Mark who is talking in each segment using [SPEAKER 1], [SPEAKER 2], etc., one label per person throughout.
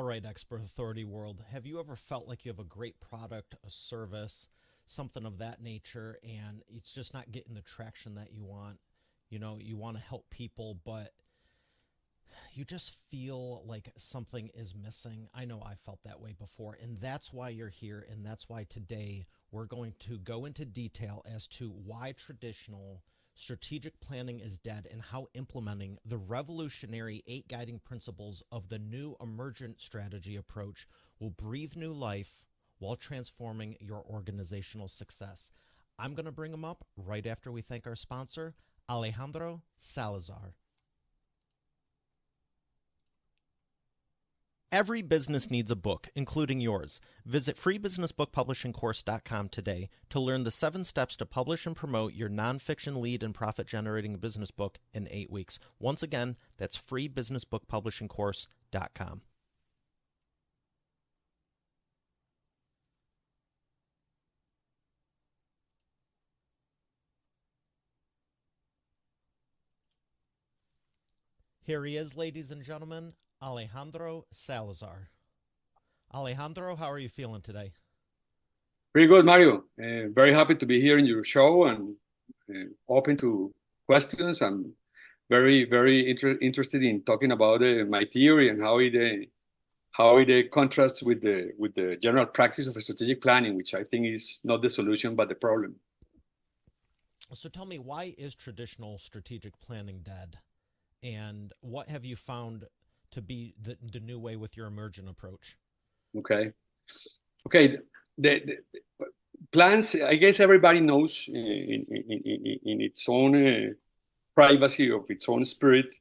[SPEAKER 1] right, expert authority world, have you ever felt like you have a great product, a service, something of that nature, and it's just not getting the traction that you want? You know, you want to help people, but you just feel like something is missing. I know I felt that way before, and that's why you're here, and that's why today we're going to go into detail as to why traditional strategic planning is dead and how implementing the revolutionary 8 guiding principles of the new emergent strategy approach will breathe new life while transforming your organizational success. I'm going to bring them up right after we thank our sponsor, Alejandro Salazar. Every business needs a book, including yours. Visit freebusinessbookpublishingcourse.com today to learn the 7 steps to publish and promote your nonfiction lead and profit-generating business book in 8 weeks. Once again, that's freebusinessbookpublishingcourse.com. Here he is, ladies and gentlemen, Alejandro Salazar. Alejandro, how are you feeling today?
[SPEAKER 2] Pretty good, Mario. Very happy to be here in your show and open to questions. I'm very interested in talking about my theory and how it contrasts with the general practice of strategic planning, which I think is not the solution but the problem.
[SPEAKER 1] So tell me, why is traditional strategic planning dead? And what have you found to be the new way with your emergent approach?
[SPEAKER 2] Okay. The plans, I guess everybody knows in its own privacy of its own spirit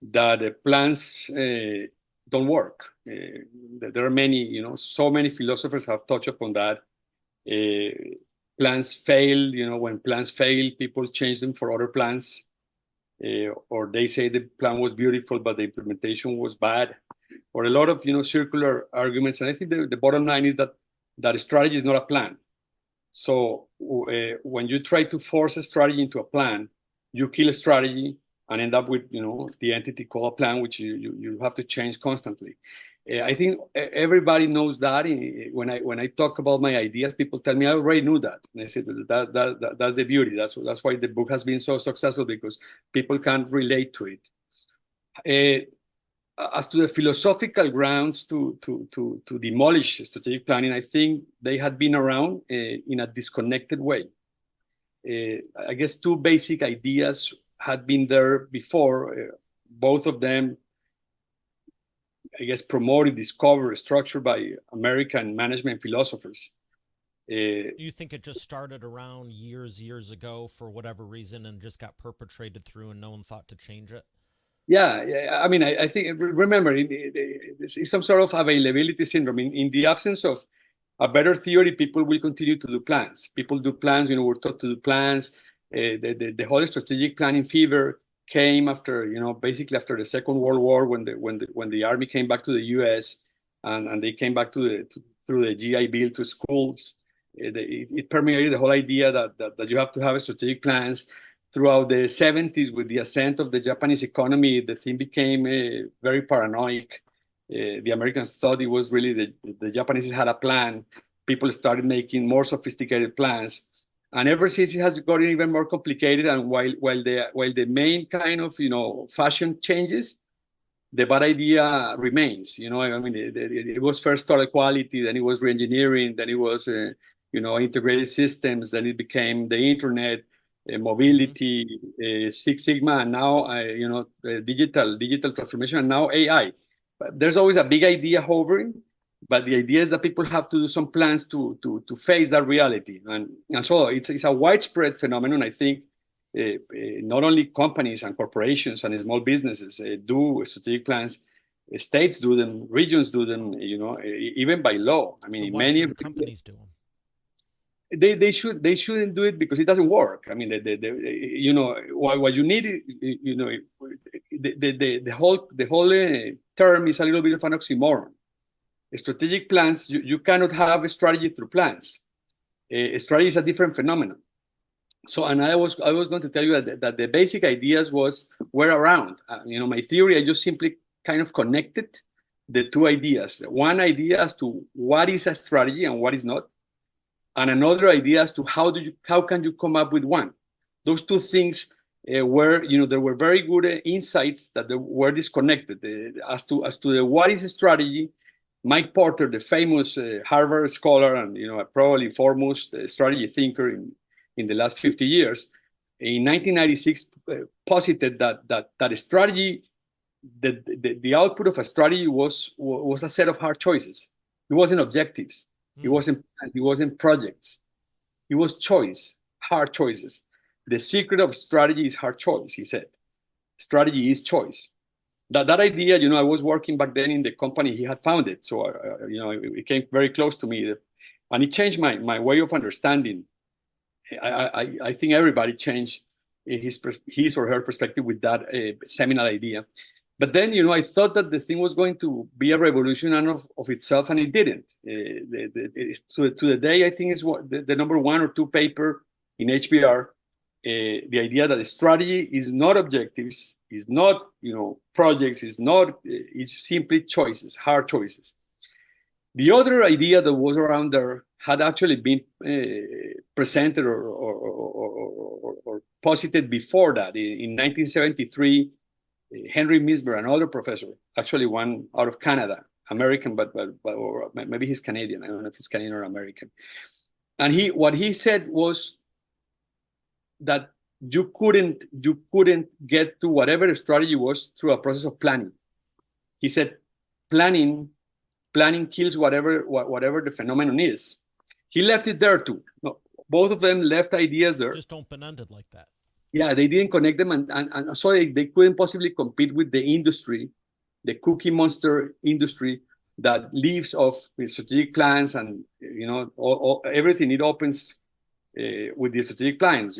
[SPEAKER 2] that the plans don't work. There are many, so many philosophers have touched upon that. Plans fail, when plans fail, people change them for other plans. Or they say the plan was beautiful, but the implementation was bad, or a lot of circular arguments. And I think the bottom line is that a strategy is not a plan. So when you try to force a strategy into a plan, you kill a strategy and end up with the entity called a plan, which you have to change constantly. I think everybody knows that. When I talk about my ideas, people tell me I already knew that, and I say that's the beauty. That's why the book has been so successful, because people can relate to it. As to the philosophical grounds to demolish strategic planning, I think they had been around in a disconnected way. I guess 2 basic ideas had been there before, both of them, I guess, promoted, discovered, structured by American management philosophers.
[SPEAKER 1] You think it just started around years ago for whatever reason and just got perpetrated through and no one thought to change it?
[SPEAKER 2] Yeah. I mean, I think, remember, it's some sort of availability syndrome. In the absence of a better theory, people will continue to do plans. People do plans, we're taught to do plans. The whole strategic planning fever came after, basically after the Second World War, when the army came back to the U.S. and they came back through the GI Bill to schools. It permeated the whole idea that you have to have strategic plans. Throughout the 70s, with the ascent of the Japanese economy, the thing became very paranoid. The Americans thought it was really the Japanese had a plan. People started making more sophisticated plans. And ever since, it has gotten even more complicated. And while the main kind of fashion changes, the bad idea remains. I mean, it was first total quality, then it was reengineering, then it was integrated systems, then it became the internet, mobility, Six Sigma, and now digital transformation, and now AI. But there's always a big idea hovering. But the idea is that people have to do some plans to face that reality. And so it's a widespread phenomenon. I think not only companies and corporations and small businesses do strategic plans, states do them, regions do them, even by law. I mean,
[SPEAKER 1] so why shouldn't companies do them?
[SPEAKER 2] They shouldn't do it because it doesn't work. I mean, what you need, the whole term is a little bit of an oxymoron. Strategic plans, you cannot have a strategy through plans. A strategy is a different phenomenon. So, and I was going to tell you that the basic ideas were around. My theory, I just simply kind of connected the two ideas. One idea as to what is a strategy and what is not, and another idea as to how can you come up with one. Those two things were, there were very good insights that they were disconnected. As to the what is a strategy, Mike Porter, the famous Harvard scholar and probably foremost strategy thinker in the last 50 years, in 1996 posited that a strategy, the output of a strategy was a set of hard choices. It wasn't objectives. It wasn't projects. It was choice, hard choices. The secret of strategy is hard choice, he said. Strategy is choice. That idea, I was working back then in the company he had founded, so it came very close to me, and it changed my way of understanding. I think everybody changed his or her perspective with that seminal idea. But then, I thought that the thing was going to be a revolution of itself, and it didn't. To the day, I think it's the number 1 or 2 paper in HBR. The idea that strategy is not objectives, is not projects, it's simply choices, hard choices. The other idea that was around there had actually been presented or posited before that. In 1973, Henry Misber, another professor, actually one out of Canada, American, but or maybe he's Canadian. I don't know if he's Canadian or American. And what he said was that you couldn't get to whatever the strategy was through a process of planning. He said planning kills whatever the phenomenon is. He left it there too. No, both of them left ideas there.
[SPEAKER 1] Just open-ended like that.
[SPEAKER 2] Yeah, they didn't connect them, and so they couldn't possibly compete with the industry, the cookie monster industry that lives off strategic plans and everything it opens with the strategic plans.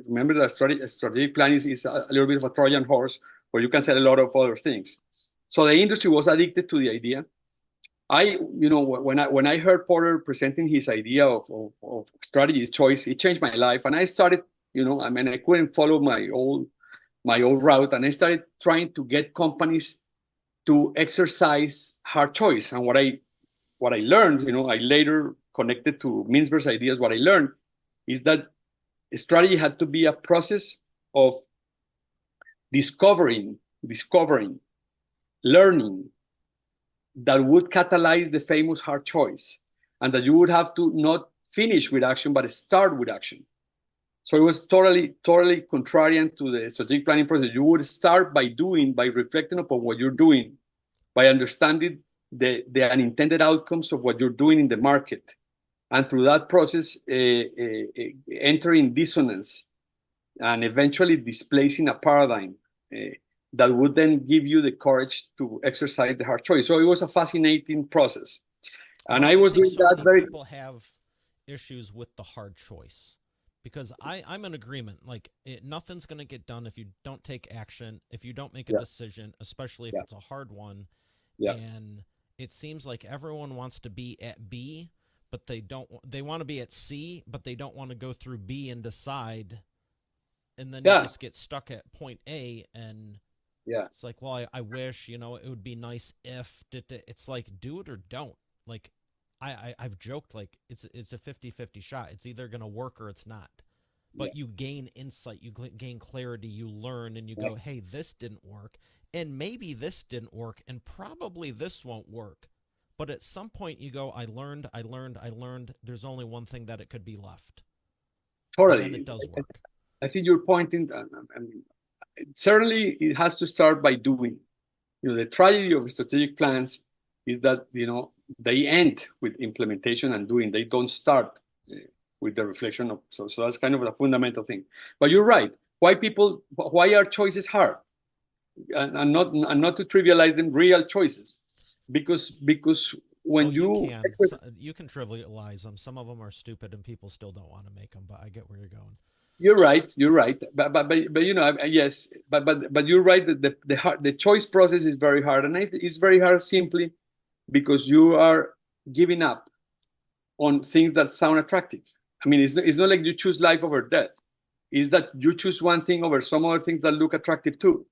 [SPEAKER 2] Remember that strategic plan is a little bit of a Trojan horse where you can sell a lot of other things. So the industry was addicted to the idea. When I heard Porter presenting his idea of strategy choice, it changed my life, and I started. I couldn't follow my old route, and I started trying to get companies to exercise hard choice. And what I learned, I later connected to Mintzberg's ideas. What I learned is that strategy had to be a process of discovering, learning, that would catalyze the famous hard choice, and that you would have to not finish with action, but start with action. So it was totally contrarian to the strategic planning process. You would start by reflecting upon what you're doing, by understanding the unintended outcomes of what you're doing in the market. And through that process, entering dissonance and eventually displacing a paradigm that would then give you the courage to exercise the hard choice. So it was a fascinating process. And I was doing that very...
[SPEAKER 1] People have issues with the hard choice. Because I'm in agreement. Like, nothing's going to get done if you don't take action, if you don't make a decision, especially if it's a hard one.
[SPEAKER 2] Yeah.
[SPEAKER 1] And it seems like everyone wants to be at B, but they want to be at C, but they don't want to go through B and decide. And then you just get stuck at point A, and it's like, well, I wish, it would be nice if. It's like, do it or don't. Like, I've joked, like, it's a 50-50 shot. It's either going to work or it's not. But you gain insight, you gain clarity, you learn, and you go, hey, this didn't work, and maybe this didn't work, and probably this won't work. But at some point you go, I learned. There's only one thing that it could be left.
[SPEAKER 2] Totally.
[SPEAKER 1] And it does work.
[SPEAKER 2] I think you're pointing, certainly it has to start by doing. The tragedy of strategic plans is that, they end with implementation and doing. They don't start with the reflection of. So that's kind of a fundamental thing. But you're right. Why are choices hard? And not to trivialize them, real choices, because when you
[SPEAKER 1] can trivialize them. Some of them are stupid, and people still don't want to make them. But I get where you're going.
[SPEAKER 2] You're right. But yes. But you're right that the choice process is very hard, and it's very hard simply because you are giving up on things that sound attractive. I mean, it's not like you choose life over death. It's that you choose one thing over some other things that look attractive too.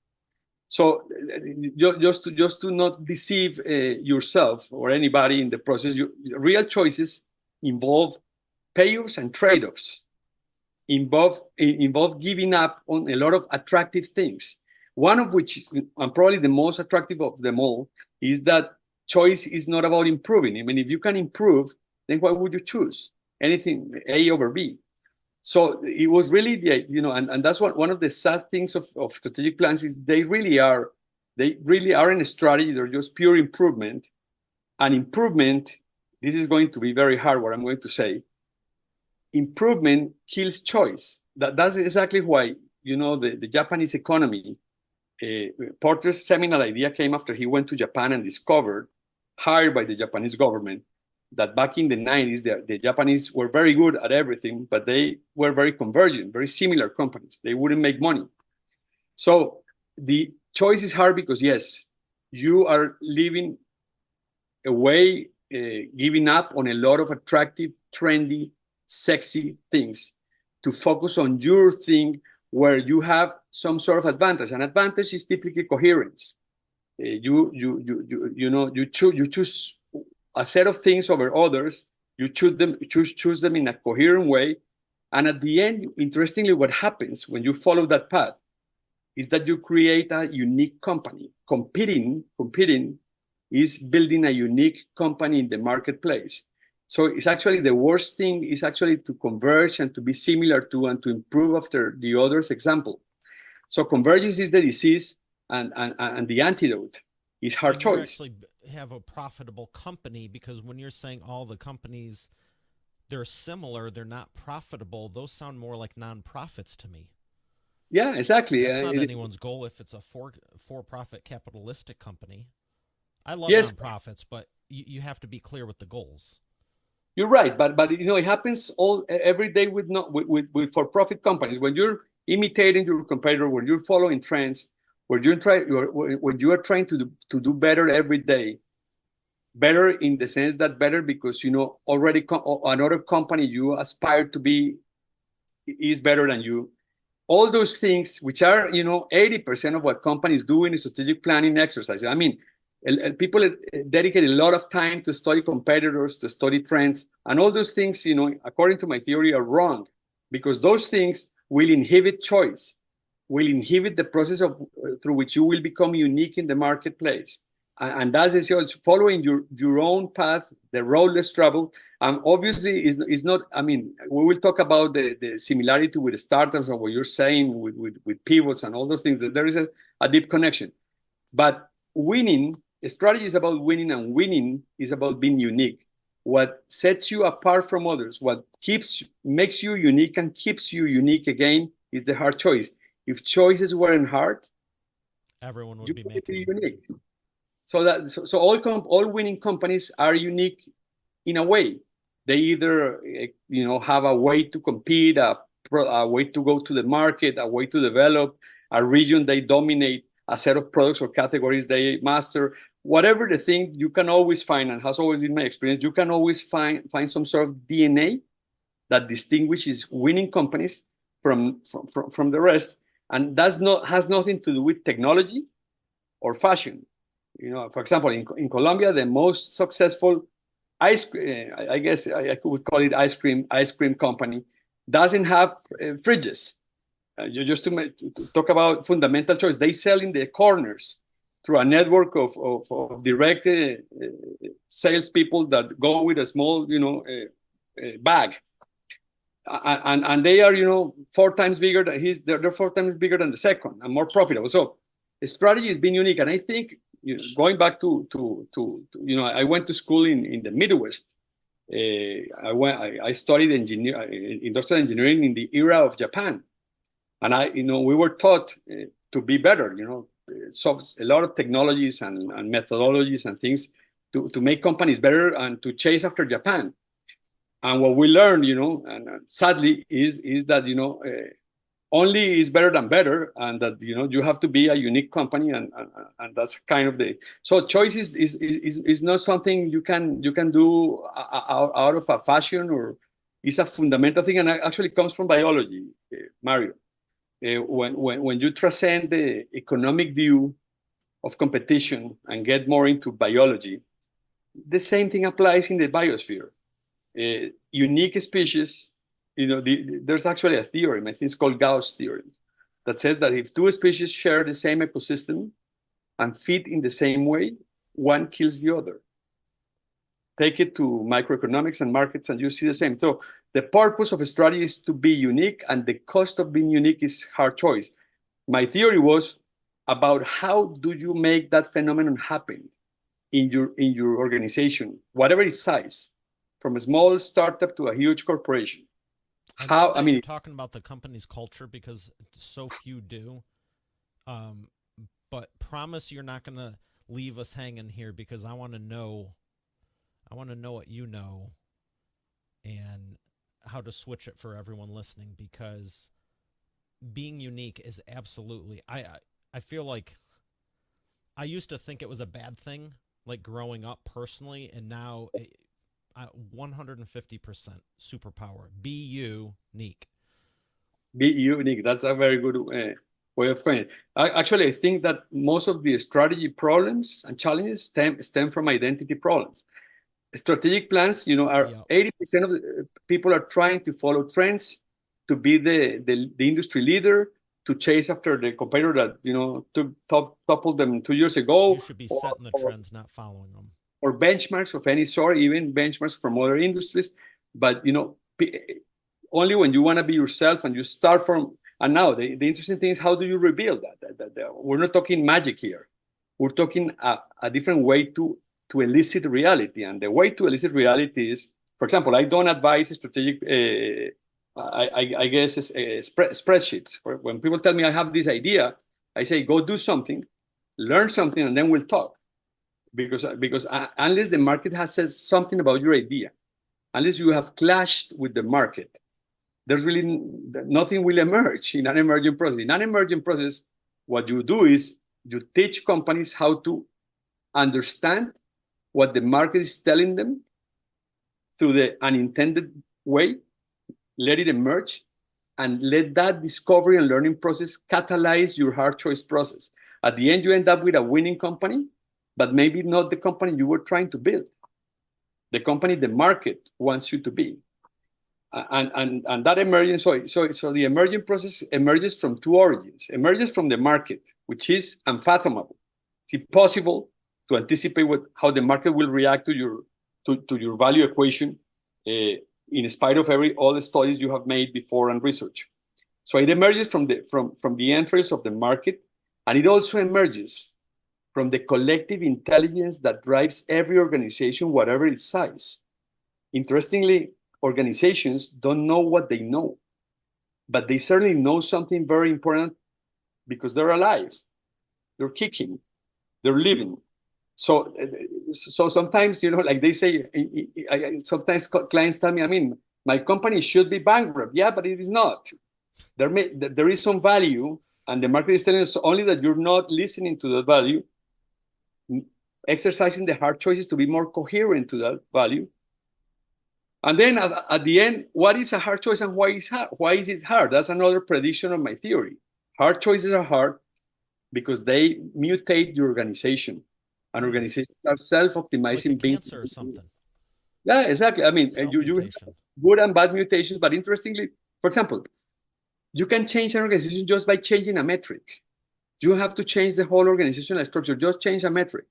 [SPEAKER 2] So just to not deceive yourself or anybody in the process, real choices involve payoffs and trade-offs, involve giving up on a lot of attractive things. One of which, and probably the most attractive of them all, is that choice is not about improving. I mean, if you can improve, then why would you choose anything A over B? So it was really and that's one of the sad things of strategic plans is they really aren't a strategy. They're just pure improvement. And improvement, this is going to be very hard, what I'm going to say. Improvement kills choice. That's exactly why, the Japanese economy, Porter's seminal idea came after he went to Japan and discovered, hired by the Japanese government, that back in the 90s, the Japanese were very good at everything, but they were very convergent, very similar companies. They wouldn't make money. So the choice is hard because, yes, you are living away, giving up on a lot of attractive, trendy, sexy things to focus on your thing where you have some sort of advantage. An advantage is typically coherence. You choose a set of things over others. You choose them in a coherent way, and at the end, interestingly, what happens when you follow that path is that you create a unique company. Competing is building a unique company in the marketplace. So it's actually the worst thing is actually to converge and to be similar to and to improve after the other's example. So convergence is the disease, and the antidote is hard
[SPEAKER 1] And you
[SPEAKER 2] choice.
[SPEAKER 1] actually have a profitable company, because when you're saying all the companies, they're similar, they're not profitable, those sound more like nonprofits to me.
[SPEAKER 2] Yeah, exactly.
[SPEAKER 1] That's not anyone's goal if it's a for-profit capitalistic company. I love
[SPEAKER 2] Yes,
[SPEAKER 1] nonprofits, but you have to be clear with the goals.
[SPEAKER 2] you're right, but it happens every day with for-profit companies. When you're imitating your competitor, when you're following trends, when you are trying to do better every day, better in the sense that better because already another company you aspire to be is better than you. All those things, which are 80% of what companies do in strategic planning exercises. I mean, people dedicate a lot of time to study competitors, to study trends, and all those things, according to my theory, are wrong, because those things will inhibit choice, will inhibit the process through which you will become unique in the marketplace. And that's following your own path, the road less traveled. And obviously, is not. I mean, we will talk about the similarity with the startups and what you're saying with pivots and all those things. That there is a deep connection. But winning, strategy is about winning, and winning is about being unique. What sets you apart from others, what makes you unique and keeps you unique again, is the hard choice. If choices weren't hard,
[SPEAKER 1] Everyone
[SPEAKER 2] you
[SPEAKER 1] would be
[SPEAKER 2] would
[SPEAKER 1] making
[SPEAKER 2] be
[SPEAKER 1] them.
[SPEAKER 2] unique. So all winning companies are unique in a way. They either have a way to compete, a way to go to the market, a way to develop a region they dominate, a set of products or categories they master. Whatever the thing, you can always find, and has always been my experience, you can always find some sort of DNA that distinguishes winning companies from the rest, and has nothing to do with technology or fashion. For example, in Colombia, the most successful I guess I would call it ice cream company, doesn't have fridges. Just to talk about fundamental choice, they sell in the corners through a network of direct salespeople that go with a small, bag, and they are, 4 times bigger than they're 4 times bigger than the second and more profitable. So the strategy has been unique, and I think going back to I went to school in the Midwest. I studied industrial engineering in the era of Japan, and we were taught to be better. So a lot of technologies and methodologies and things to make companies better and to chase after Japan. And what we learned, and sadly, is that only is better than better, and that you have to be a unique company, and that's kind of so choice is not something you can do out of a fashion, or it's a fundamental thing, and it actually comes from biology, Mario. when you transcend the economic view of competition and get more into biology, the same thing applies in the biosphere. Unique species, there's actually a theorem, I think it's called Gauss theorem, that says that if two species share the same ecosystem and fit in the same way, one kills the other. Take it to microeconomics and markets and you see the same. So the purpose of a strategy is to be unique, and the cost of being unique is hard choice. My theory was about how do you make that phenomenon happen in your organization, whatever its size, from a small startup to a huge corporation.
[SPEAKER 1] Love that you're talking about the company's culture, because so few do. Um, but promise you're not going to leave us hanging here, because I want to know. I want to know what you know and how to switch it for everyone listening, because being unique is absolutely. I feel like I used to think it was a bad thing, like growing up personally, and now 150% superpower. Be unique.
[SPEAKER 2] Be unique. That's a very good way of putting it. Actually, I think that most of the strategy problems and challenges stem from identity problems. Strategic plans, are 80% of the people are trying to follow trends, to be the industry leader, to chase after the competitor that toppled them 2 years ago.
[SPEAKER 1] You should be setting the trends, not following them.
[SPEAKER 2] Or benchmarks of any sort, even benchmarks from other industries. But only when you want to be yourself and you start from. And now the interesting thing is, how do you rebuild that? We're not talking magic here. We're talking a different way to elicit reality. And the way to elicit reality is, for example, I don't advise strategic, I guess, spreadsheets. When people tell me I have this idea, I say, go do something, learn something, and then we'll talk. Because unless the market has said something about your idea, unless you have clashed with the market, there's really nothing will emerge in an emergent process. In an emergent process, what you do is you teach companies how to understand what the market is telling them through the unintended way, let it emerge, and let that discovery and learning process catalyze your hard choice process. At the end, you end up with a winning company, but maybe not the company you were trying to build, the company the market wants you to be. And that emergence, so the emerging process emerges from two origins. Emerges from the market, which is unfathomable. It's impossible to anticipate how the market will react to your value equation, in spite of all the studies you have made before and research. So it emerges from the entrance of the market, and it also emerges from the collective intelligence that drives every organization, whatever its size. Interestingly, organizations don't know what they know, but they certainly know something very important, because they're alive, they're kicking, they're living. So sometimes, like they say, sometimes clients tell me, my company should be bankrupt. Yeah, but it is not. There is some value, and the market is telling us only that you're not listening to that value, exercising the hard choices to be more coherent to that value. And then at the end, what is a hard choice and why is hard? Why is it hard? That's another prediction of my theory. Hard choices are hard because they mutate your organization. And organizations are self-optimizing.
[SPEAKER 1] Like cancer or something.
[SPEAKER 2] Yeah, exactly. You have good and bad mutations, but interestingly, for example, you can change an organization just by changing a metric. You don't have to change the whole organizational structure, just change a metric.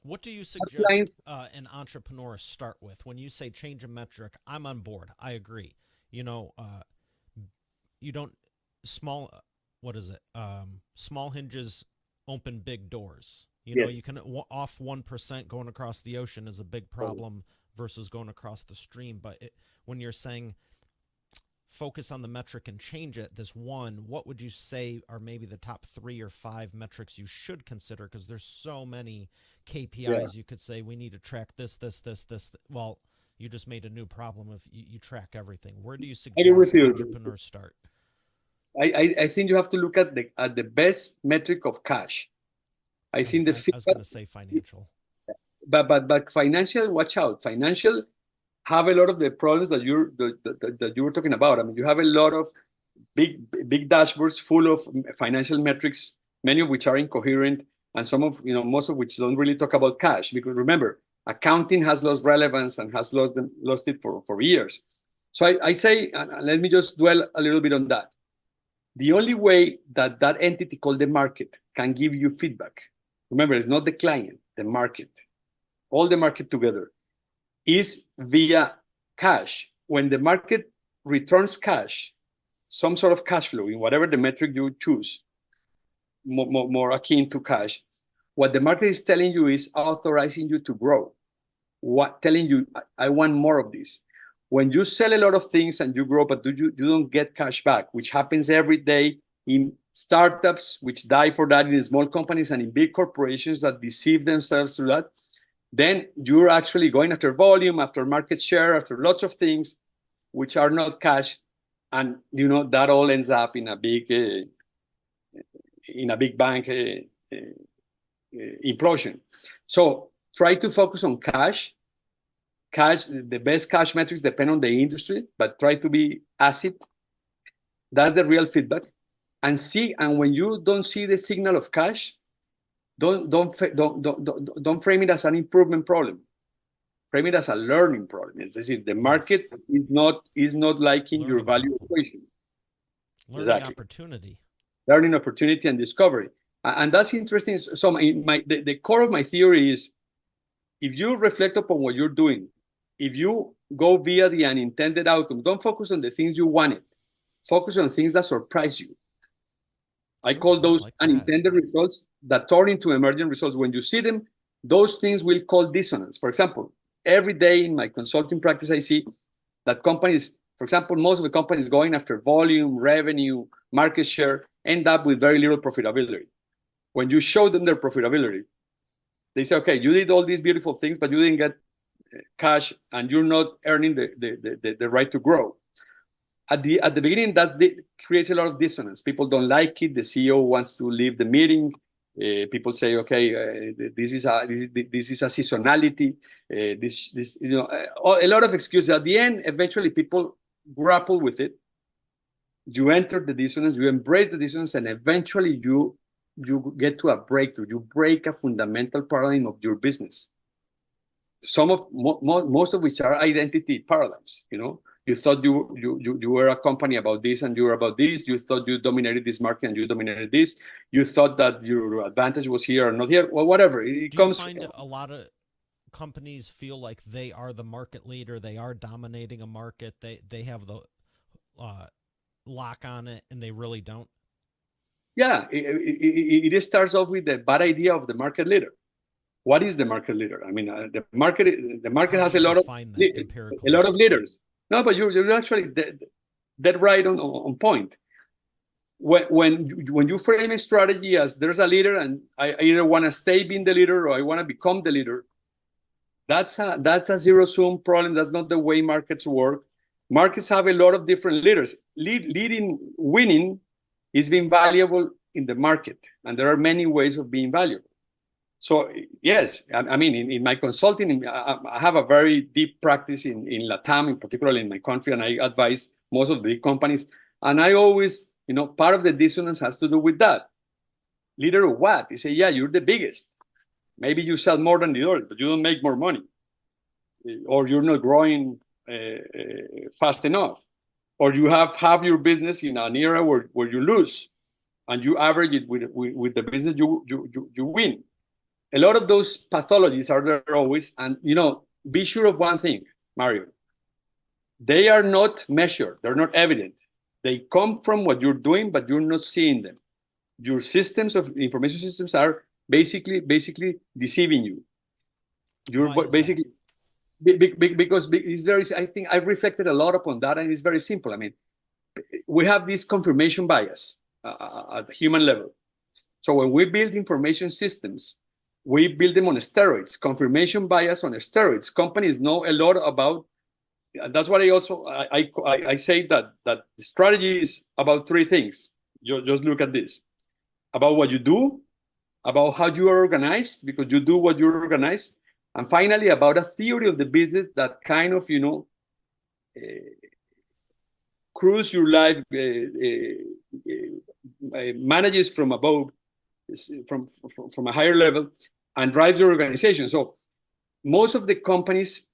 [SPEAKER 1] What do you suggest an entrepreneur start with? When you say change a metric, I'm on board. I agree. You don't what is it? Small hinges open big doors.
[SPEAKER 2] Yes.
[SPEAKER 1] You can off 1% going across the ocean is a big problem versus going across the stream. But when you're saying focus on the metric and change it, what would you say are maybe the top 3 or 5 metrics you should consider? Because there's so many KPIs. You could say we need to track this. Well, you just made a new problem if you track everything. Where do you suggest entrepreneurs start?
[SPEAKER 2] I think you have to look at the best metric of cash. I think
[SPEAKER 1] I was going to say financial.
[SPEAKER 2] But financial, watch out. Financial have a lot of the problems that you were talking about. You have a lot of big dashboards full of financial metrics, many of which are incoherent, and some of, most of which don't really talk about cash. Because remember, accounting has lost relevance and has lost it for years. So I say, and let me just dwell a little bit on that. The only way that that entity called the market can give you feedback, remember, it's not the client, the market, all the market together, is via cash. When the market returns cash, some sort of cash flow in whatever the metric you choose, more akin to cash, what the market is telling you is authorizing you to grow. Telling you, I want more of this. When you sell a lot of things and you grow, but you don't get cash back, which happens every day in startups, which die for that, in small companies and in big corporations that deceive themselves through that, then you're actually going after volume, after market share, after lots of things which are not cash, and that all ends up in a big bank implosion. So try to focus on cash. The best cash metrics depend on the industry, but try to be asset. That's the real feedback. And when you don't see the signal of cash, don't frame it as an improvement problem. Frame it as a learning problem. It's as if the market is not liking your value equation.
[SPEAKER 1] Learning opportunity.
[SPEAKER 2] Learning opportunity and discovery. And that's interesting. So the core of my theory is, if you reflect upon what you're doing, if you go via the unintended outcome, don't focus on the things you wanted. Focus on things that surprise you. I call those unintended results that turn into emergent results. When you see them, those things will call dissonance. For example, every day in my consulting practice, I see that companies, for example, most of the companies going after volume, revenue, market share, end up with very little profitability. When you show them their profitability, they say, okay, you did all these beautiful things, but you didn't get cash, and you're not earning the right to grow. At the beginning, that creates a lot of dissonance. People don't like it. The CEO wants to leave the meeting. People say, okay, this is a seasonality. A lot of excuses. At the end, eventually, people grapple with it. You enter the dissonance. You embrace the dissonance, and eventually, you get to a breakthrough. You break a fundamental paradigm of your business. Most of which are identity paradigms. You thought you were a company about this and you were about this. You thought you dominated this market and you dominated this. You thought that your advantage was here or not here. Well, whatever. Do you
[SPEAKER 1] find a lot of companies feel like they are the market leader? They are dominating a market. They have the lock on it, and they really don't.
[SPEAKER 2] Yeah, it starts off with the bad idea of the market leader. What is the market leader? I mean, the market has a lot of leaders. No, but you're actually dead right on point. When you frame a strategy as there's a leader and I either want to stay being the leader or I want to become the leader, that's a zero-sum problem. That's not the way markets work. Markets have a lot of different leaders. Winning is being valuable in the market, and there are many ways of being valuable. So yes, I mean, in my consulting, I have a very deep practice in LATAM, in particular in my country, and I advise most of the big companies. And I always, part of the dissonance has to do with that. Leader of what? They say, yeah, you're the biggest. Maybe you sell more than the others, but you don't make more money. Or you're not growing fast enough. Or you have your business in an era where you lose, and you average it with the business you win. A lot of those pathologies are there always. And, be sure of one thing, Mario. They are not measured. They're not evident. They come from what you're doing, but you're not seeing them. Your information systems are basically deceiving you. You're basically, because it's very, I think I've reflected a lot upon that, and it's very simple. I mean, we have this confirmation bias at the human level. So when we build information systems, we build them on steroids, confirmation bias on steroids. Companies know a lot about, that's what I say that the strategy is about three things. Just look at this. About what you do, about how you are organized, because you do what you're organized, and finally about a theory of the business that kind of, cruise your life, manages from above, from a higher level, and drives your organization. So most of the companies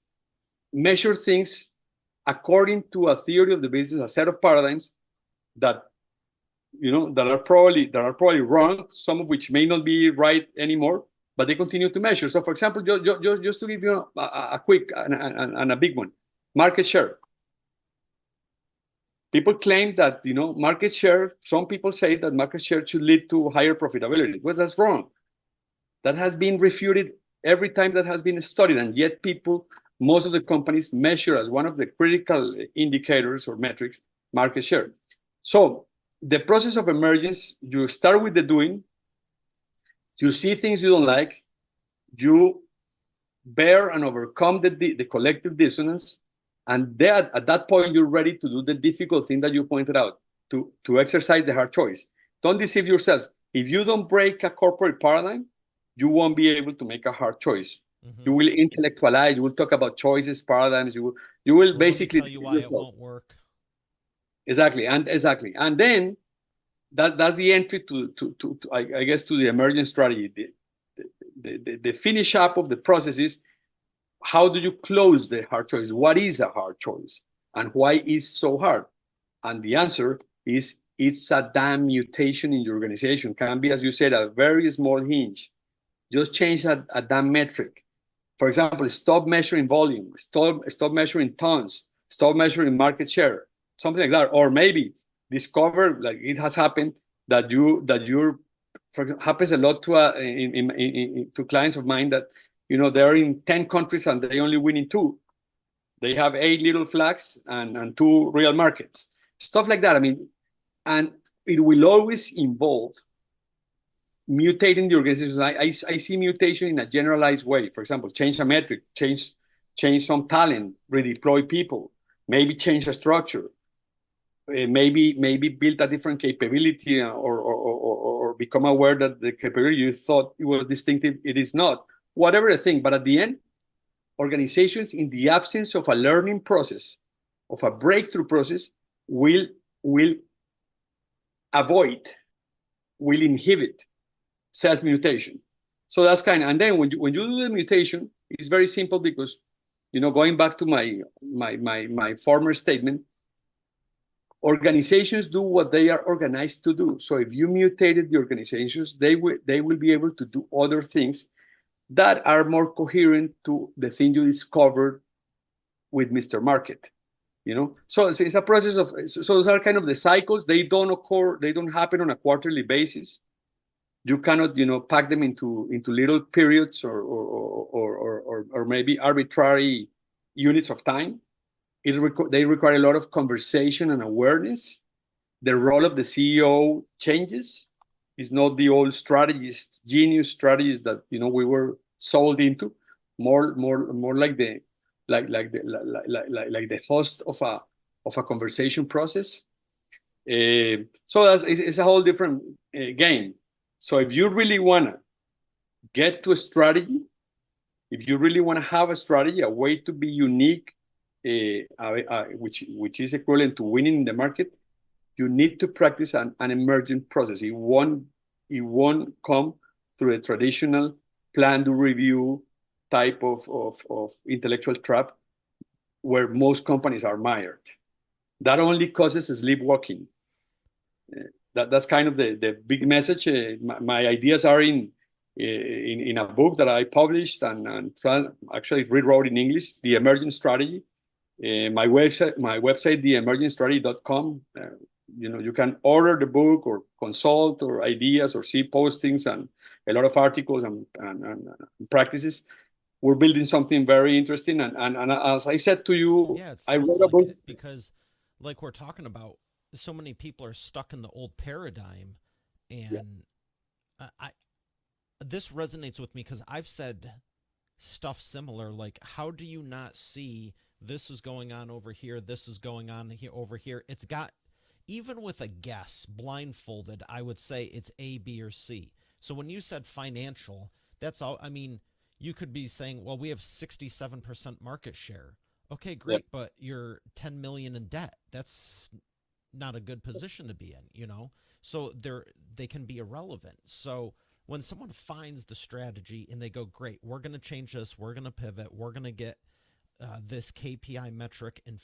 [SPEAKER 2] measure things according to a theory of the business, a set of paradigms that that are probably wrong, some of which may not be right anymore, but they continue to measure. So, for example, just to give you a quick and a big one, market share. People claim that market share. Some people say that market share should lead to higher profitability. Well, that's wrong. That has been refuted every time that has been studied, and yet most of the companies measure as one of the critical indicators or metrics market share. So the process of emergence, you start with the doing, you see things you don't like, you bear and overcome the collective dissonance, and then at that point you're ready to do the difficult thing that you pointed out, to exercise the hard choice. Don't deceive yourself. If you don't break a corporate paradigm, you won't be able to make a hard choice. You will intellectualize, you will talk about choices, paradigms, you will
[SPEAKER 1] Well,
[SPEAKER 2] basically
[SPEAKER 1] let me tell you why it won't work.
[SPEAKER 2] Exactly, and then that's the entry to I guess to the emergent strategy. The finish up of the process is, how do you close the hard choice? What is a hard choice, and why is so hard? And the answer is, it's a damn mutation in your organization. Can be, as you said, a very small hinge. Just change a damn metric. For example, stop measuring volume, stop measuring tons, stop measuring market share, something like that. Or maybe discover, like it has happened, that happens a lot to clients of mine, that they're in 10 countries and they only win in 2. They have 8 little flags and 2 real markets. Stuff like that. I mean, and it will always involve mutating the organization. I see mutation in a generalized way. For example, change a metric, change some talent, redeploy people, maybe change a structure, maybe build a different capability, or become aware that the capability you thought it was distinctive, it is not. Whatever the thing, but at the end, organizations, in the absence of a learning process, of a breakthrough process, will avoid, will inhibit self-mutation. So that's and then when you do the mutation, it's very simple, because going back to my former statement, organizations do what they are organized to do. So if you mutated the organizations, they will be able to do other things that are more coherent to the thing you discovered with Mr. Market. So it's a process of, so those are kind of the cycles. They don't happen on a quarterly basis. You cannot pack them into little periods, or maybe arbitrary units of time. They require a lot of conversation and awareness. The role of the CEO changes. It's not the old genius strategist that we were sold into. More like the host of a conversation process. So it's a whole different game. So if you really wanna get to a strategy, if you really want to have a strategy, a way to be unique, which is equivalent to winning in the market, you need to practice an emergent process. It won't come through a traditional plan to review type of intellectual trap where most companies are mired. That only causes sleepwalking. That's kind of the big message. My ideas are in a book that I published and actually rewrote in English, The Emergent Strategy. My website, theemergentstrategy.com. You can order the book or consult or ideas or see postings and a lot of articles and practices. We're building something very interesting. And as I said to you,
[SPEAKER 1] Yeah, it
[SPEAKER 2] I
[SPEAKER 1] sounds
[SPEAKER 2] wrote a
[SPEAKER 1] like
[SPEAKER 2] book.
[SPEAKER 1] it, because like we're talking about, so many people are stuck in the old paradigm,
[SPEAKER 2] Yeah,
[SPEAKER 1] and I this resonates with me because I've said stuff similar, like, how do you not see this is going on over here, this is going on here over here? It's got, even with a guess, blindfolded, I would say it's A, B, or C. So when you said financial, that's all. I mean, you could be saying, well, we have 67% market share. Okay,
[SPEAKER 2] yeah,
[SPEAKER 1] great, but you're 10 million in debt. That's not a good position to be in, you know? So they can be irrelevant. So when someone finds the strategy and they go, great, we're going to change this, we're going to pivot, we're going to get this KPI metric and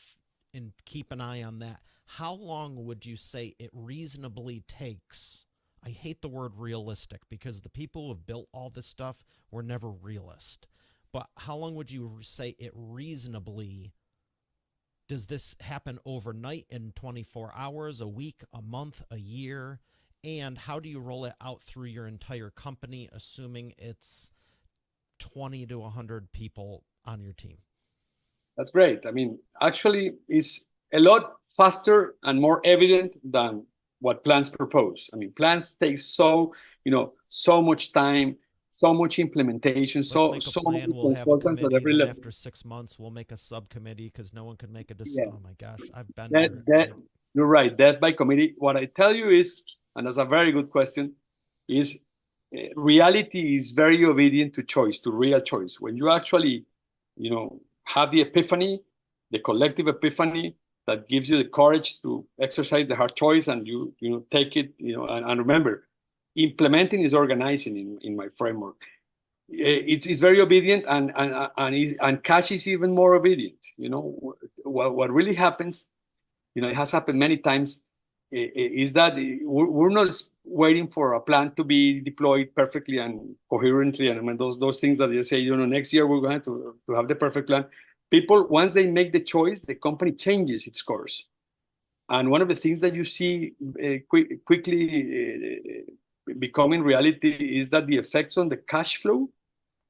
[SPEAKER 1] keep an eye on that. How long would you say it reasonably takes? I hate the word realistic because the people who have built all this stuff were never realist. But how long would you say it reasonably? Does this happen overnight in 24 hours, a week, a month, a year? And how do you roll it out through your entire company, assuming it's 20 to 100 people on your team?
[SPEAKER 2] That's great. I mean, actually, it's a lot faster and more evident than what plans propose. I mean, plans take so much time, so much implementation,
[SPEAKER 1] Let's make a
[SPEAKER 2] so many
[SPEAKER 1] plan. We'll have a
[SPEAKER 2] consultants at
[SPEAKER 1] committee.
[SPEAKER 2] every
[SPEAKER 1] Then
[SPEAKER 2] level.
[SPEAKER 1] after 6 months, we'll make a subcommittee because no one could make a decision.
[SPEAKER 2] Yeah,
[SPEAKER 1] Oh my gosh, I've been
[SPEAKER 2] that
[SPEAKER 1] there.
[SPEAKER 2] you're right. Death by committee. What I tell you is, and that's a very good question, is reality is very obedient to choice, to real choice. When you actually, have the epiphany, the collective epiphany that gives you the courage to exercise the hard choice, and you take it, and remember, implementing is organizing in my framework. It's very obedient, and catch is even more obedient. What really happens, it has happened many times, is that we're not waiting for a plan to be deployed perfectly and coherently, and I mean those things that you say, next year we're going to have the perfect plan. People, once they make the choice, the company changes its course. And one of the things that you see quickly becoming reality is that the effects on the cash flow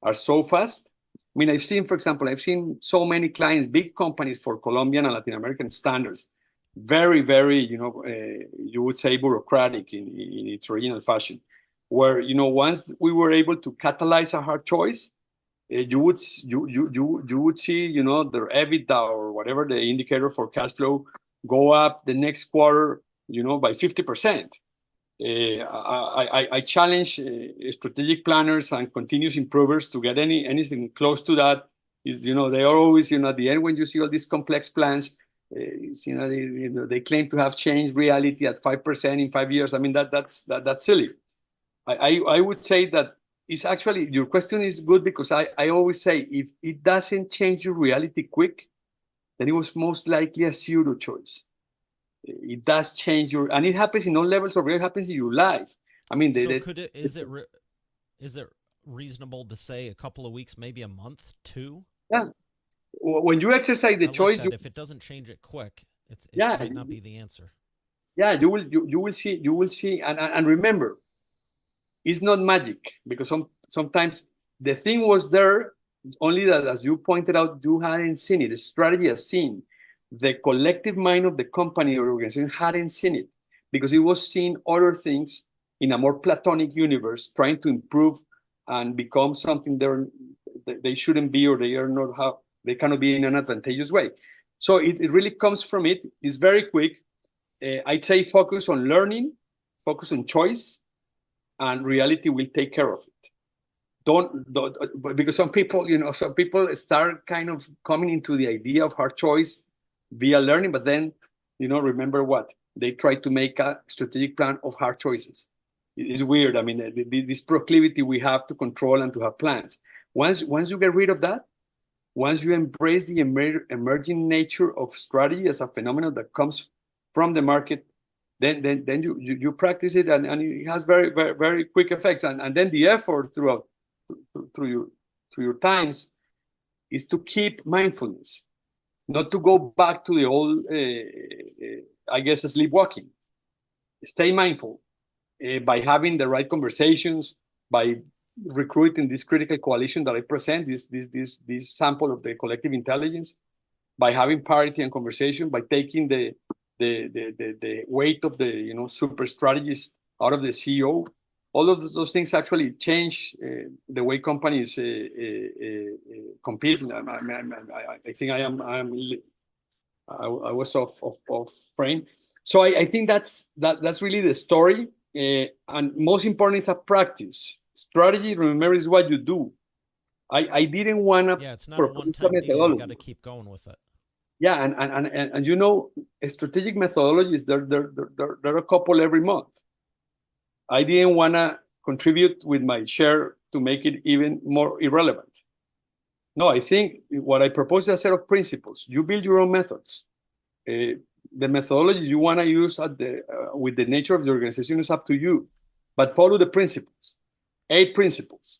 [SPEAKER 2] are so fast. I mean, for example, I've seen so many clients, big companies for Colombian and Latin American standards, very, very, you would say bureaucratic in its original fashion, where, once we were able to catalyze a hard choice, you would see, their EBITDA or whatever the indicator for cash flow go up the next quarter, by 50%. I challenge strategic planners and continuous improvers to get anything close to that. They are always, at the end when you see all these complex plans, they claim to have changed reality at 5% in 5 years. I mean that's silly. I would say that it's actually, your question is good, because I always say if it doesn't change your reality quick, then it was most likely a pseudo choice. It does change and it happens in all levels of it happens in your life. I mean,
[SPEAKER 1] is it reasonable to say a couple of weeks, maybe a month, two?
[SPEAKER 2] Yeah. When you exercise the choice,
[SPEAKER 1] if it doesn't change it quick, it might not be the answer.
[SPEAKER 2] Yeah, you will see, and remember, it's not magic, because sometimes the thing was there, only that, as you pointed out, you hadn't seen it. The strategy has seen. The collective mind of the company or organization hadn't seen it, because it was seeing other things in a more platonic universe, trying to improve and become something they shouldn't be, or they cannot be in an advantageous way. So it really comes from it. It's very quick. I'd say focus on learning, focus on choice, and reality will take care of it. Don't because some people start kind of coming into the idea of hard choice via learning, but then, remember what? They try to make a strategic plan of hard choices. It's weird. I mean, this proclivity we have to control and to have plans. Once you get rid of that, once you embrace the emerging nature of strategy as a phenomenon that comes from the market, then you practice it, and it has very, very, very quick effects. And then the effort through your times is to keep mindfulness, not to go back to the old, sleepwalking. Stay mindful by having the right conversations, by recruiting this critical coalition that I present, this sample of the collective intelligence, by having parity and conversation, by taking the weight of the super strategist out of the CEO. All of those things actually change the way companies compete. I think I was off frame. So I think that's really the story. And most important is a practice. Strategy, remember, is what you do. I didn't want to.
[SPEAKER 1] Yeah, it's not a one-time deal. You got to keep going with it.
[SPEAKER 2] Yeah, and you know, strategic methodologies, there are a couple every month. I didn't want to contribute with my share to make it even more irrelevant. No, I think what I propose is a set of principles. You build your own methods. The methodology you want to use with the nature of the organization is up to you, but follow the principles. 8 principles,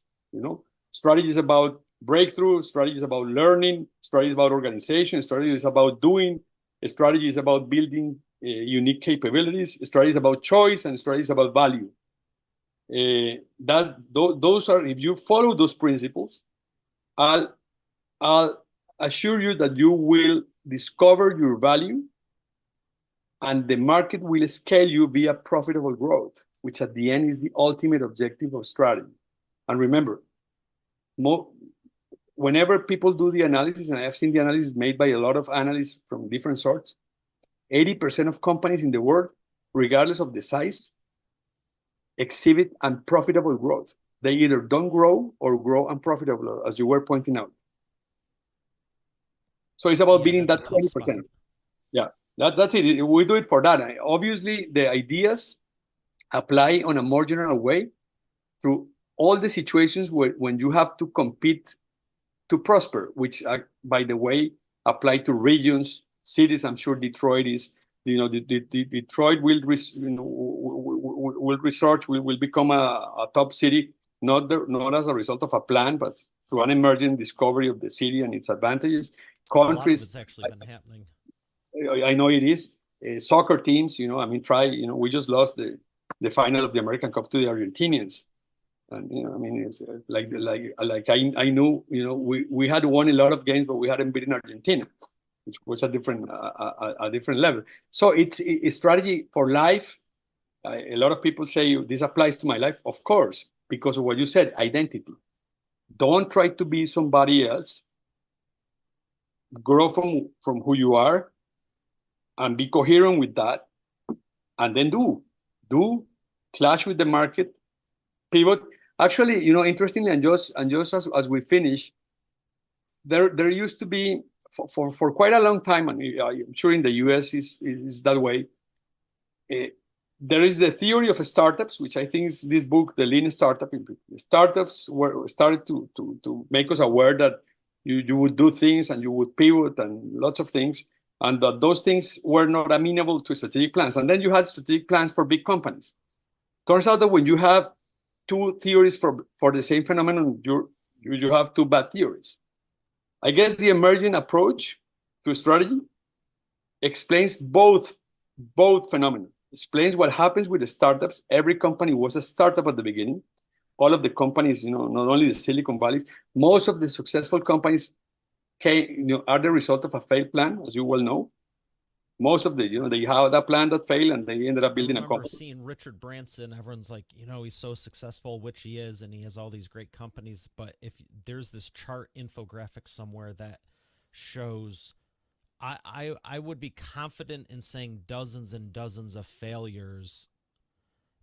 [SPEAKER 2] strategies about breakthrough, strategies about learning, strategies about organization, strategies about doing, strategies about building unique capabilities, strategies about choice, and strategies about value. Those are, if you follow those principles, I'll assure you that you will discover your value and the market will scale you via profitable growth, which at the end is the ultimate objective of strategy. And remember, whenever people do the analysis, and I have seen the analysis made by a lot of analysts from different sorts, 80% of companies in the world, regardless of the size, exhibit unprofitable growth. They either don't grow or grow unprofitable, as you were pointing out. So it's about beating that 20%. Yeah, that's it. We do it for that. Obviously, the ideas apply on a more general way through all the situations when you have to compete to prosper, which, by the way, apply to regions, cities. I'm sure Detroit is, Detroit will become a top city, not as a result of a plan, but through an emergent discovery of the city and its advantages. Countries,
[SPEAKER 1] it's actually been happening.
[SPEAKER 2] I know it is. Soccer teams, we just lost the final of the American Cup to the Argentinians. And it's I knew, we had won a lot of games, but we hadn't beaten Argentina, which was a different level. So it's a strategy for life. A lot of people say this applies to my life, of course, because of what you said, identity. Don't try to be somebody else. Grow from who you are, and be coherent with that, and then do clash with the market, pivot. Actually, interestingly, and just as we finish, there used to be for quite a long time, and I'm sure in the US is that way. There is the theory of startups, which I think is this book, The Lean Startup. Startups started to make us aware that you would do things and you would pivot and lots of things, and that those things were not amenable to strategic plans. And then you had strategic plans for big companies. Turns out that when you have 2 theories for the same phenomenon, you have 2 bad theories. I guess the emergent approach to strategy explains both phenomena. Explains what happens with the startups. Every company was a startup at the beginning. All of the companies, not only the Silicon Valleys, most of the successful companies are the result of a failed plan, as you well know. Most of they have that plan that failed, and they ended up building a company.
[SPEAKER 1] I remember seeing Richard Branson. Everyone's like, he's so successful, which he is, and he has all these great companies. But if there's this chart infographic somewhere that shows, I would be confident in saying dozens and dozens of failures.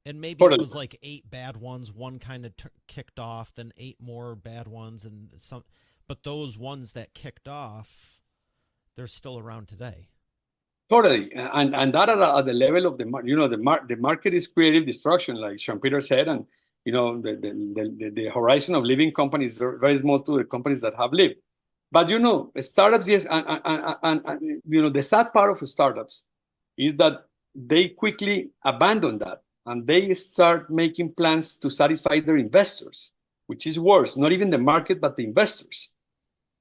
[SPEAKER 1] And maybe it was like 8 bad ones. One kind of kicked off, then 8 more bad ones, and some. But those ones that kicked off, they're still around today.
[SPEAKER 2] Totally, and that at the level of the market is creative destruction, like Schumpeter said, and the horizon of living companies is very small to the companies that have lived. But startups, yes, and the sad part of startups is that they quickly abandon that, and they start making plans to satisfy their investors, which is worse. Not even the market, but the investors.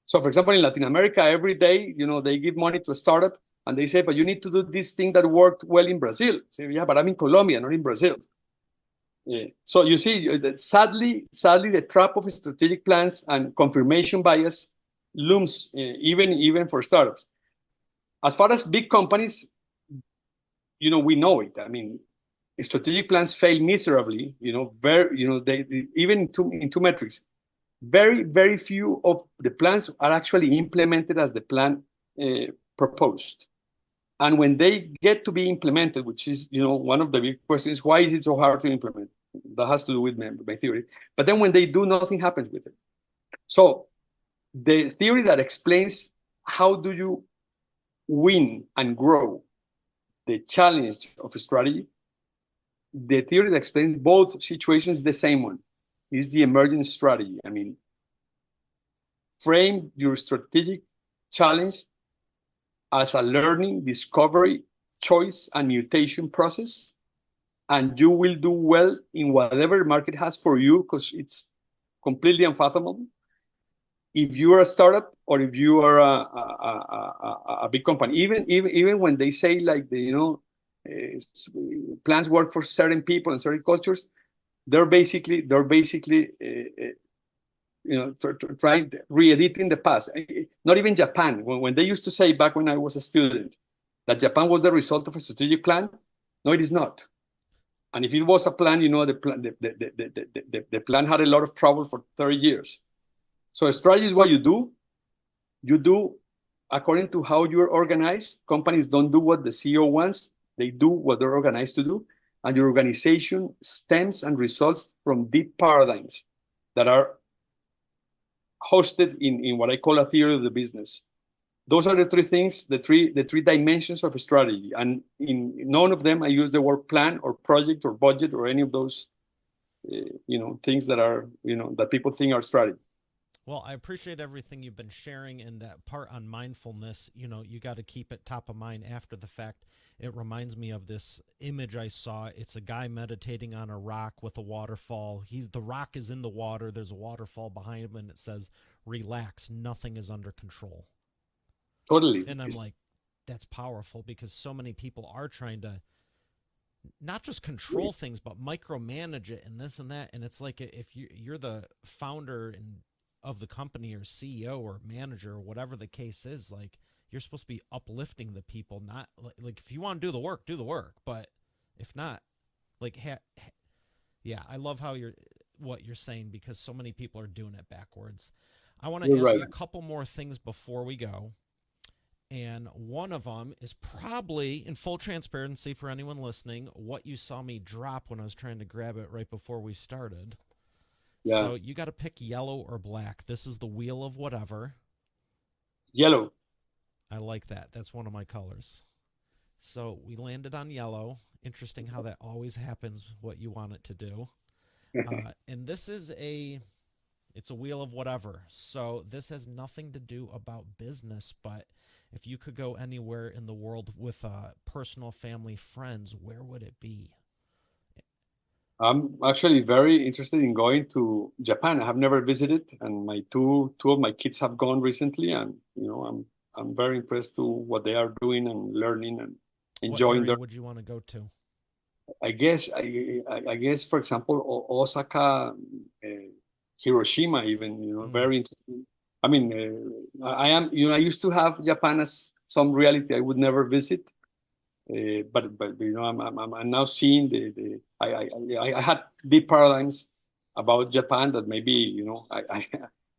[SPEAKER 2] So, for example, in Latin America, every day, they give money to a startup, and they say, but you need to do this thing that worked well in Brazil. Say, yeah, but I'm in Colombia, not in Brazil. Yeah. So you see, sadly, the trap of strategic plans and confirmation bias looms even for startups. As far as big companies, we know it. I mean, strategic plans fail miserably. They even in two metrics. Very, very few of the plans are actually implemented as the plan proposed. And when they get to be implemented, which is, one of the big questions, why is it so hard to implement? That has to do with my theory. But then when they do, nothing happens with it. So the theory that explains how do you win and grow the challenge of a strategy, the theory that explains both situations is the same one. Is the emergent strategy. I mean, frame your strategic challenge as a learning, discovery, choice, and mutation process, and you will do well in whatever the market has for you because it's completely unfathomable. If you are a startup or if you are a big company, even when they say like plans work for certain people and certain cultures, they're basically trying re-editing the past. Not even Japan. When they used to say back when I was a student that Japan was the result of a strategic plan, no, it is not. And if it was a plan, the plan had a lot of trouble for 30 years. So a strategy is what you do. You do according to how you're organized. Companies don't do what the CEO wants. They do what they're organized to do. And your organization stems and results from deep paradigms that are hosted in what I call a theory of the business. Those are the three things, the three dimensions of a strategy. And in none of them I use the word plan or project or budget or any of those things that are that people think are strategy.
[SPEAKER 1] Well, I appreciate everything you've been sharing, and that part on mindfulness, you got to keep it top of mind after the fact. It reminds me of this image I saw. It's a guy meditating on a rock with a waterfall. The rock is in the water. There's a waterfall behind him, and it says, "Relax, nothing is under control."
[SPEAKER 2] Totally.
[SPEAKER 1] And I'm like, that's powerful, because so many people are trying to not just control things, but micromanage it and this and that. And it's like, if you're the founder of the company or CEO or manager or whatever the case is, like, you're supposed to be uplifting the people, not like if you want to do the work, but if not, like, yeah, I love what you're saying, because so many people are doing it backwards. I want to ask you a couple more things before we go. And one of them is probably, in full transparency for anyone listening, what you saw me drop when I was trying to grab it right before we started. Yeah. So you got to pick yellow or black. This is the wheel of whatever.
[SPEAKER 2] Yellow.
[SPEAKER 1] I like that. That's one of my colors. So we landed on yellow. Interesting how that always happens, what you want it to do. And this is it's a wheel of whatever. So this has nothing to do about business, but if you could go anywhere in the world with personal, family, friends, where would it be?
[SPEAKER 2] I'm actually very interested in going to Japan. I have never visited, and my two of my kids have gone recently, and I'm very impressed to what they are doing and learning and enjoying.
[SPEAKER 1] What area would you want to go to?
[SPEAKER 2] I guess, for example, Osaka, Hiroshima, even, very interesting. I mean, I used to have Japan as some reality I would never visit, but I'm now seeing I had deep paradigms about Japan that maybe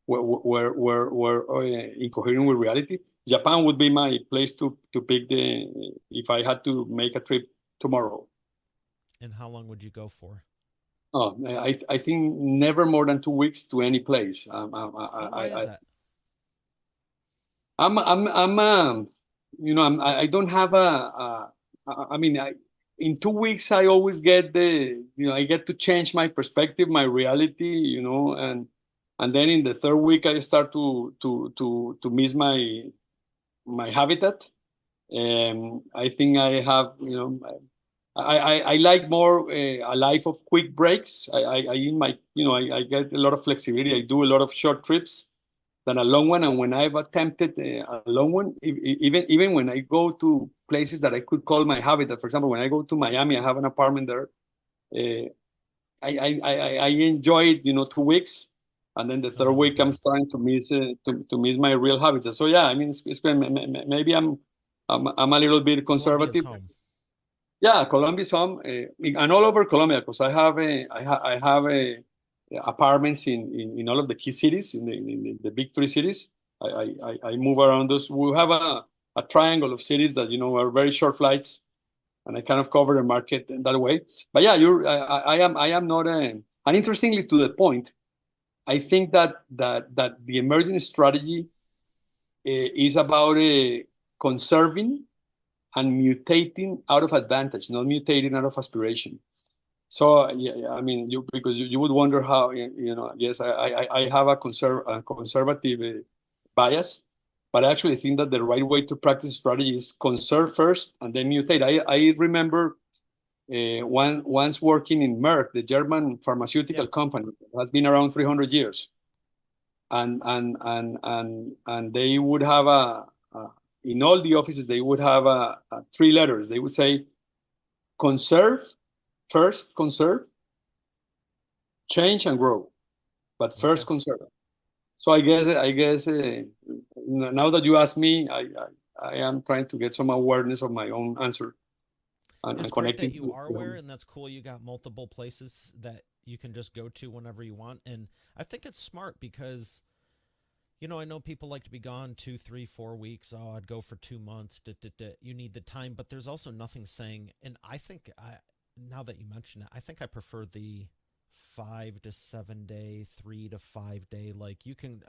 [SPEAKER 2] were incoherent with reality. Japan would be my place to pick if I had to make a trip tomorrow.
[SPEAKER 1] And how long would you go for?
[SPEAKER 2] Oh, I think never more than 2 weeks to any place.
[SPEAKER 1] Why is that?
[SPEAKER 2] I don't have I mean, in 2 weeks I always get I get to change my perspective, my reality, and then in the third week I start to miss my habitat. I think I have, I like more a life of quick breaks. I get a lot of flexibility. I do a lot of short trips than a long one. And when I've attempted a long one, even when I go to places that I could call my habitat, for example, when I go to Miami, I have an apartment there. I enjoy it, 2 weeks, and then the third week I'm starting to miss my real habitat. So yeah, I mean, maybe I'm a little bit conservative. Yeah, Colombia's home, and all over Colombia, because I have apartments in all of the key cities, in the big three cities. I move around those. We have a triangle of cities that are very short flights, and I kind of cover the market in that way. But yeah, I am not. And interestingly, to the point, I think that the emerging strategy is about conserving and mutating out of advantage, not mutating out of aspiration. So yeah, I mean, because you would wonder how, yes, I have a conservative bias, but I actually think that the right way to practice strategy is conserve first and then mutate. I remember once working in Merck, the German pharmaceutical company, has been around 300 years, and they would have in all the offices they would have three letters. They would say conserve first, conserve, change and grow, but first conserve. So I guess now that you ask me, I am trying to get some awareness of my own answer.
[SPEAKER 1] It's great that you are aware, and that's cool. You got multiple places that you can just go to whenever you want. And I think it's smart because, I know people like to be gone 2, 3, 4 weeks. Oh, I'd go for 2 months. You need the time, but there's also nothing saying, and I think now that you mention it, I think I prefer the 5 to 7 day, 3 to 5 day. Like you can,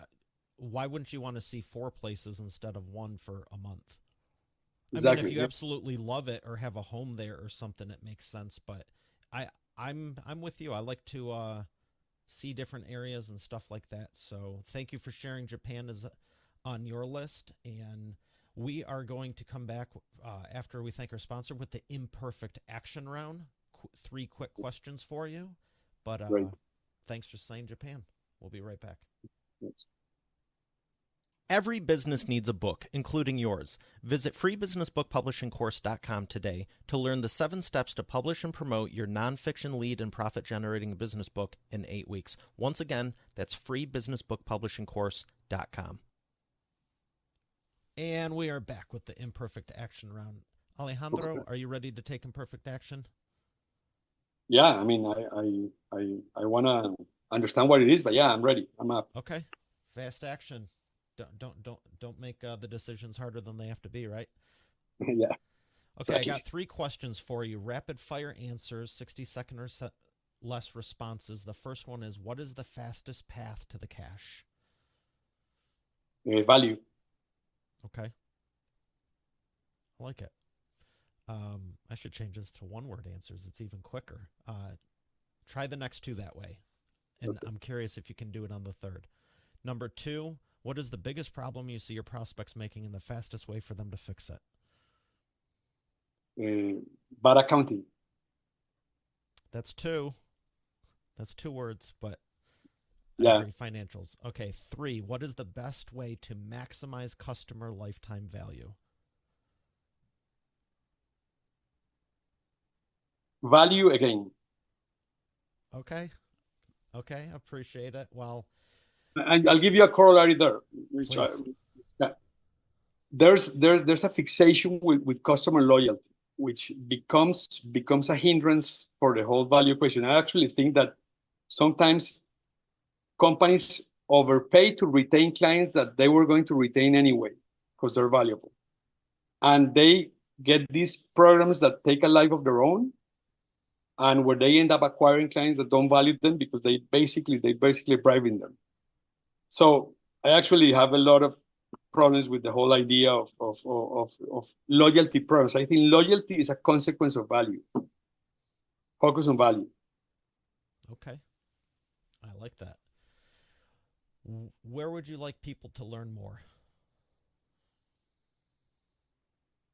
[SPEAKER 1] why wouldn't you want to see 4 places instead of 1 for a month?
[SPEAKER 2] Exactly.
[SPEAKER 1] I mean, if you absolutely love it or have a home there or something, it makes sense. But I'm with you. I like to see different areas and stuff like that. So thank you for sharing. Japan is on your list, and we are going to come back after we thank our sponsor with the imperfect action round. 3 quick questions for you. But thanks for saying Japan. We'll be right back.
[SPEAKER 2] Thanks.
[SPEAKER 1] Every business needs a book, including yours. Visit freebusinessbookpublishingcourse.com today to learn the 7 steps to publish and promote your nonfiction lead and profit-generating business book in 8 weeks. Once again, that's freebusinessbookpublishingcourse.com. And we are back with the imperfect action round. Alejandro, are you ready to take imperfect action?
[SPEAKER 2] Yeah, I mean, I want to understand what it is, but yeah, I'm ready. I'm up.
[SPEAKER 1] Okay, fast action. Don't make the decisions harder than they have to be, right?
[SPEAKER 2] Yeah.
[SPEAKER 1] Okay,
[SPEAKER 2] Exactly.
[SPEAKER 1] I got 3 questions for you. Rapid fire answers, 60-second or less responses. The first one is, what is the fastest path to the cash?
[SPEAKER 2] Value.
[SPEAKER 1] Okay. I like it. I should change this to 1-word answers. It's even quicker. Try the next 2 that way. And okay. I'm curious if you can do it on the third. Number 2, what is the biggest problem you see your prospects making and the fastest way for them to fix it?
[SPEAKER 2] Bad accounting.
[SPEAKER 1] That's 2. That's 2 words, but
[SPEAKER 2] yeah.
[SPEAKER 1] Financials. Okay, 3, what is the best way to maximize customer lifetime value?
[SPEAKER 2] Value again.
[SPEAKER 1] Okay, appreciate it. Well,
[SPEAKER 2] I'll give you a corollary there. There's a fixation with customer loyalty, which becomes a hindrance for the whole value equation. I actually think that sometimes companies overpay to retain clients that they were going to retain anyway because they're valuable, and they get these programs that take a life of their own, and where they end up acquiring clients that don't value them because they basically bribing them. So I actually have a lot of problems with the whole idea of loyalty programs. I think loyalty is a consequence of value. Focus on value.
[SPEAKER 1] Okay. I like that. Where would you like people to learn more?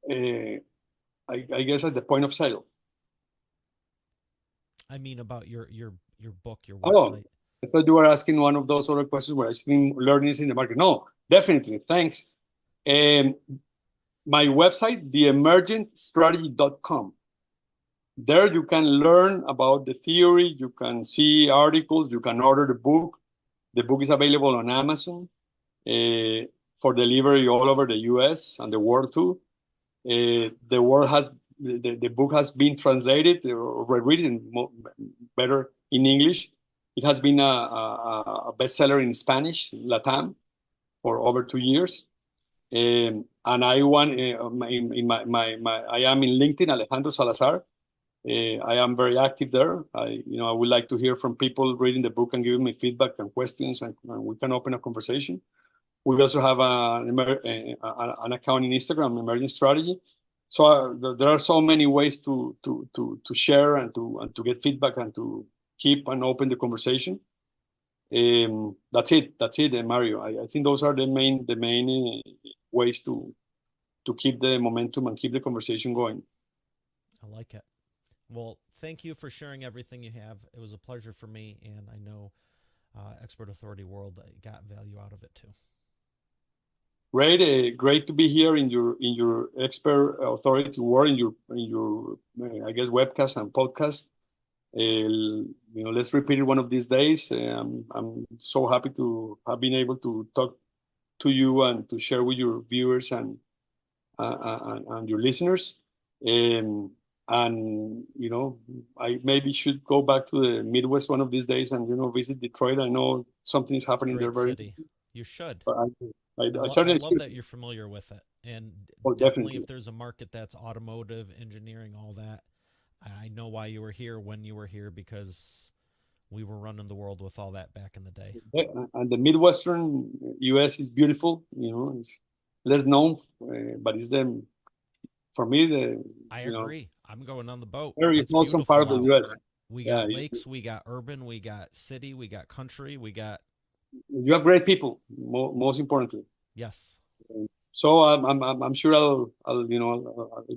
[SPEAKER 2] I guess at the point of sale.
[SPEAKER 1] I mean about your book, your website.
[SPEAKER 2] Oh, I thought you were asking one of those other questions where I think learning is in the market. No, definitely. Thanks. My website, theemergentstrategy.com. There you can learn about the theory. You can see articles. You can order the book. The book is available on Amazon for delivery all over the US and the world too. The book has been translated or rewritten better in English. It has been a bestseller in Spanish, Latam, for over 2 years. And I want I am in LinkedIn, Alejandro Salazar. I am very active there. I would like to hear from people reading the book and giving me feedback and questions, and we can open a conversation. We also have an account in Instagram, Emergent Strategy. So there are so many ways to share and to get feedback and to keep and open the conversation. That's it. That's it, Mario. I think those are the main ways to keep the momentum and keep the conversation going.
[SPEAKER 1] I like it. Well, thank you for sharing everything you have. It was a pleasure for me, and I know Expert Authority World got value out of it too.
[SPEAKER 2] Great, great to be here in your expert authority world in your I guess webcast and podcast. Let's repeat it one of these days. I'm so happy to have been able to talk to you and to share with your viewers and your listeners. Um, and I maybe should go back to the Midwest one of these days and visit Detroit. I know something is
[SPEAKER 1] It's a
[SPEAKER 2] happening there
[SPEAKER 1] great
[SPEAKER 2] very.
[SPEAKER 1] city. You should.
[SPEAKER 2] But I
[SPEAKER 1] I
[SPEAKER 2] certainly
[SPEAKER 1] love
[SPEAKER 2] should.
[SPEAKER 1] that you're familiar with it, and
[SPEAKER 2] Oh,
[SPEAKER 1] definitely
[SPEAKER 2] definitely.
[SPEAKER 1] if there's a market that's automotive engineering, all that, I know why you were here when you were here because we were running the world with all that back in the day.
[SPEAKER 2] Yeah, and the Midwestern U.S. is beautiful. It's less known, but it's the for me the
[SPEAKER 1] I
[SPEAKER 2] you know
[SPEAKER 1] agree. I'm going on the boat.
[SPEAKER 2] very
[SPEAKER 1] It's
[SPEAKER 2] wholesome part
[SPEAKER 1] beautiful
[SPEAKER 2] of the
[SPEAKER 1] out.
[SPEAKER 2] U.S.
[SPEAKER 1] We
[SPEAKER 2] Yeah,
[SPEAKER 1] got lakes, we got urban, we got city, we got country, we got
[SPEAKER 2] you have great people. Most importantly,
[SPEAKER 1] yes.
[SPEAKER 2] so I'm sure I'll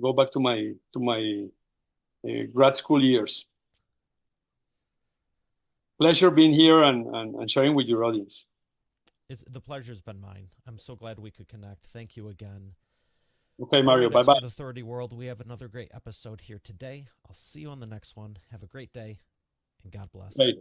[SPEAKER 2] go back to my grad school years. Pleasure being here and sharing with your audience.
[SPEAKER 1] It's the pleasure's been mine. I'm so glad we could connect. Thank you again.
[SPEAKER 2] Okay,
[SPEAKER 1] All
[SPEAKER 2] Mario.
[SPEAKER 1] right,
[SPEAKER 2] Bye bye.
[SPEAKER 1] Expert Authority World, we have another great episode here today. I'll see you on the next one. Have a great day and God bless.
[SPEAKER 2] Great.